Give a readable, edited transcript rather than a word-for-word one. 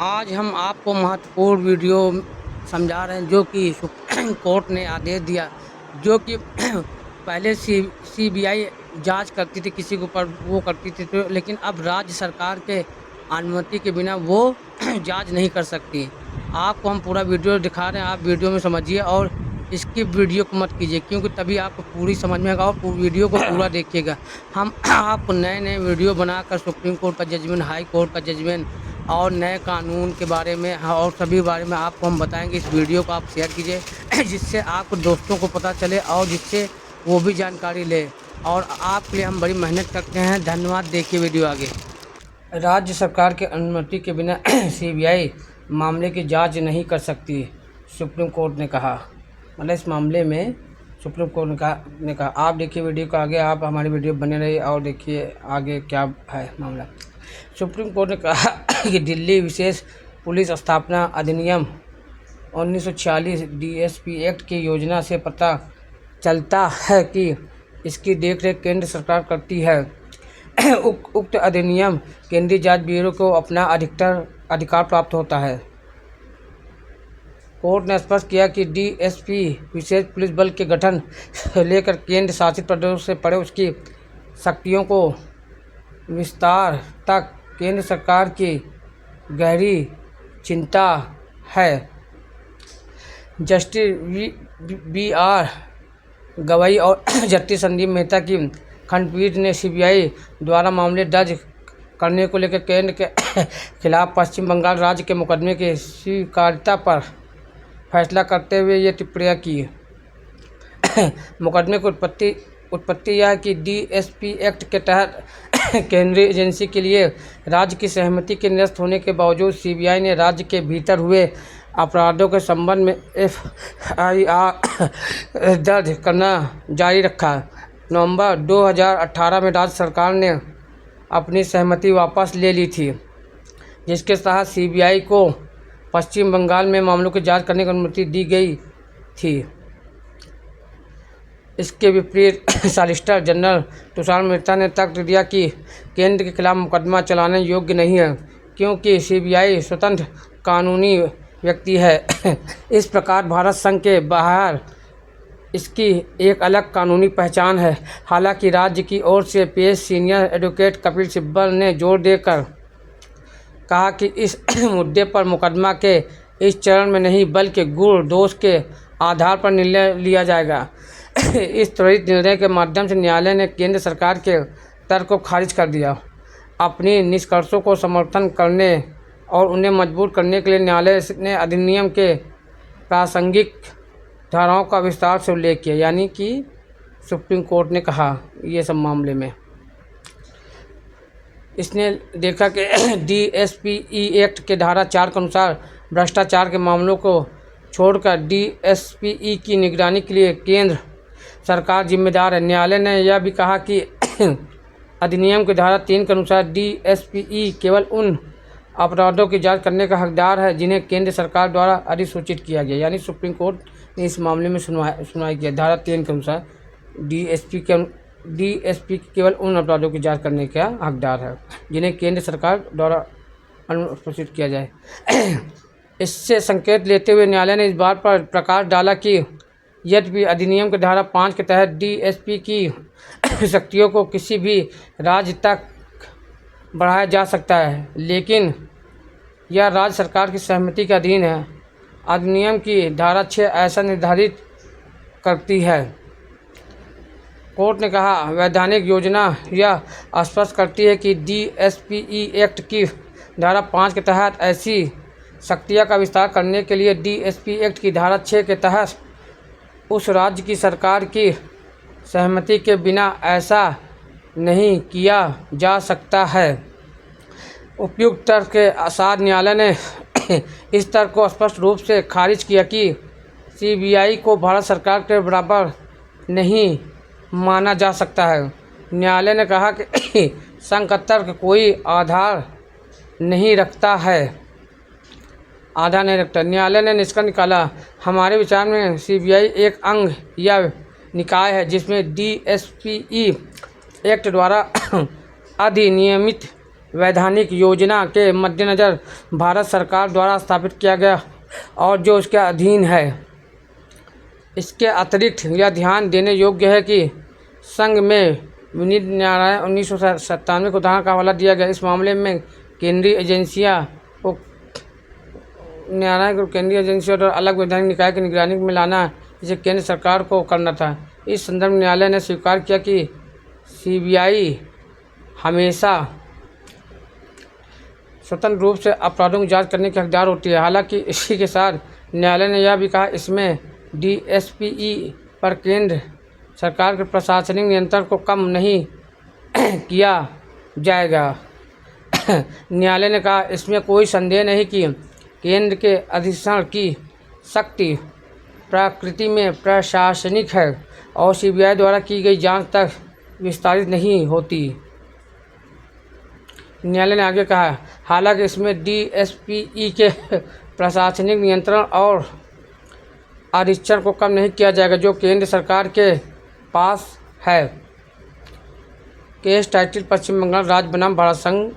आज हम आपको महत्वपूर्ण वीडियो समझा रहे हैं जो कि सुप्रीम कोर्ट ने आदेश दिया, जो कि पहले सीबीआई जांच करती थी किसी के ऊपर, वो करती थी तो, लेकिन अब राज्य सरकार के अनुमति के बिना वो जांच नहीं कर सकती। आपको हम पूरा वीडियो दिखा रहे हैं, आप वीडियो में समझिए और इसकी वीडियो को मत कीजिए, क्योंकि तभी आपको पूरी समझ में आएगा। और वीडियो को पूरा देखिएगा। हम आपको नए नए वीडियो बनाकर सुप्रीम कोर्ट का जजमेंट, हाई कोर्ट का जजमेंट और नए कानून के बारे में और सभी बारे में आपको हम बताएंगे। इस वीडियो को आप शेयर कीजिए जिससे आपको दोस्तों को पता चले और जिससे वो भी जानकारी ले, और आपके लिए हम बड़ी मेहनत करते हैं। धन्यवाद। देखिए वीडियो आगे। राज्य सरकार की अनुमति के बिना सीबीआई मामले की जांच नहीं कर सकती, सुप्रीम कोर्ट ने कहा। मतलब इस मामले में सुप्रीम कोर्ट ने कहा। आप देखिए वीडियो को आगे, आप हमारी वीडियो बने रहिए और देखिए आगे क्या है मामला। सुप्रीम कोर्ट ने कहा कि दिल्ली विशेष पुलिस स्थापना अधिनियम 1946 डीएसपी एक्ट की योजना से पता चलता है कि इसकी देखरेख केंद्र सरकार करती है। उक्त अधिनियम केंद्रीय जांच ब्यूरो को अपना अधिकार प्राप्त होता है। कोर्ट ने स्पष्ट किया कि डीएसपी विशेष पुलिस बल के गठन लेकर केंद्र शासित प्रदेशों से पड़े उसकी शक्तियों को विस्तार तक केंद्र सरकार की गहरी चिंता है। Justice B R. गवई और जस्टिस संदीप मेहता की खंडपीठ ने सीबीआई द्वारा मामले दर्ज करने को लेकर केंद्र के खिलाफ पश्चिम बंगाल राज्य के मुकदमे की स्वीकार्यता पर फैसला करते हुए ये टिप्पणियां की। मुकदमे की उत्पत्ति यह है कि डीएसपी एक्ट के तहत केंद्रीय एजेंसी के लिए राज्य की सहमति के निरस्त होने के बावजूद सीबीआई ने राज्य के भीतर हुए अपराधों के संबंध में एफआईआर दर्ज करना जारी रखा। नवंबर 2018 में राज्य सरकार ने अपनी सहमति वापस ले ली थी, जिसके तहत सीबीआई को पश्चिम बंगाल में मामलों की जांच करने की अनुमति दी गई थी। इसके विपरीत सॉलिसिटर जनरल तुषार मेहता ने तर्क दिया कि केंद्र के खिलाफ मुकदमा चलाने योग्य नहीं है, क्योंकि सीबीआई स्वतंत्र कानूनी व्यक्ति है। इस प्रकार भारत संघ के बाहर इसकी एक अलग कानूनी पहचान है। हालांकि राज्य की ओर से पेश सीनियर एडवोकेट कपिल सिब्बल ने जोर देकर कहा कि इस मुद्दे पर मुकदमा के इस चरण में नहीं बल्कि गुण दोष के आधार पर निर्णय लिया जाएगा। इस त्वरित निर्णय के माध्यम से न्यायालय ने केंद्र सरकार के तर्क को खारिज कर दिया। अपनी निष्कर्षों को समर्थन करने और उन्हें मजबूर करने के लिए न्यायालय ने अधिनियम के प्रासंगिक धाराओं का विस्तार से उल्लेख किया। यानी कि सुप्रीम कोर्ट ने कहा ये सब मामले में इसने देखा कि डीएसपी एक्ट के धारा 4 के अनुसार भ्रष्टाचार के मामलों को छोड़कर डीएसपी की निगरानी के लिए केंद्र सरकार जिम्मेदार है। न्यायालय ने यह भी कहा कि अधिनियम की धारा 3 के अनुसार डीएसपी केवल उन अपराधों की जांच करने का हकदार है जिन्हें केंद्र सरकार द्वारा अधिसूचित किया गया। यानी सुप्रीम कोर्ट ने इस मामले में सुनवाई किया। धारा 3 के अनुसार डीएसपी केवल उन अपराधों की जांच करने का हकदार है जिन्हें केंद्र सरकार द्वारा अनुसूचित किया जाए। इससे संकेत लेते हुए न्यायालय ने इस बात पर प्रकाश डाला कि यद्यपि अधिनियम की धारा 5 के तहत डीएसपी की शक्तियों को किसी भी राज्य तक बढ़ाया जा सकता है, लेकिन यह राज्य सरकार की सहमति के अधीन है। अधिनियम की धारा 6 ऐसा निर्धारित करती है। कोर्ट ने कहा वैधानिक योजना यह स्पष्ट करती है कि डीएसपी एक्ट की धारा 5 के तहत ऐसी शक्तियाँ का विस्तार करने के लिए डीएसपी एक्ट की धारा 6 के तहत उस राज्य की सरकार की सहमति के बिना ऐसा नहीं किया जा सकता है। उपयुक्त तर्क के साथ न्यायालय ने इस तर्क को स्पष्ट रूप से खारिज किया कि सीबीआई को भारत सरकार के बराबर नहीं माना जा सकता है। न्यायालय ने कहा कि संघ का तर्क कोई आधार नहीं रखता। न्यायालय ने निष्कर्ष निकाला, हमारे विचार में सीबीआई एक अंग या निकाय है जिसमें डीएसपी एक्ट द्वारा अधिनियमित वैधानिक योजना के मद्देनज़र भारत सरकार द्वारा स्थापित किया गया और जो उसके अधीन है। इसके अतिरिक्त यह ध्यान देने योग्य है कि संघ में विनीत न्यायालय 1997 के उदाहरण का हवाला दिया गया। इस मामले में केंद्रीय एजेंसियों को न्यायालय को केंद्रीय एजेंसियों और अलग वैधानिक निकाय की निगरानी में लाना, जिसे केंद्र सरकार को करना था। इस संदर्भ में न्यायालय ने स्वीकार किया कि सीबीआई हमेशा स्वतंत्र रूप से अपराधों की जांच करने की हकदार होती है। हालांकि इसी के साथ न्यायालय ने यह भी कहा इसमें डीएसपी पर केंद्र सरकार के प्रशासनिक नियंत्रण को कम नहीं किया जाएगा। न्यायालय ने कहा इसमें कोई संदेह नहीं कि केंद्र के अधिशासन की शक्ति प्रकृति में प्रशासनिक है और सीबीआई द्वारा की गई जांच तक विस्तारित नहीं होती। न्यायालय ने आगे कहा हालांकि इसमें डीएसपी के प्रशासनिक नियंत्रण और आरक्षण को कम नहीं किया जाएगा जो केंद्र सरकार के पास है। केस टाइटल पश्चिम बंगाल राज्य बनाम भारत संघ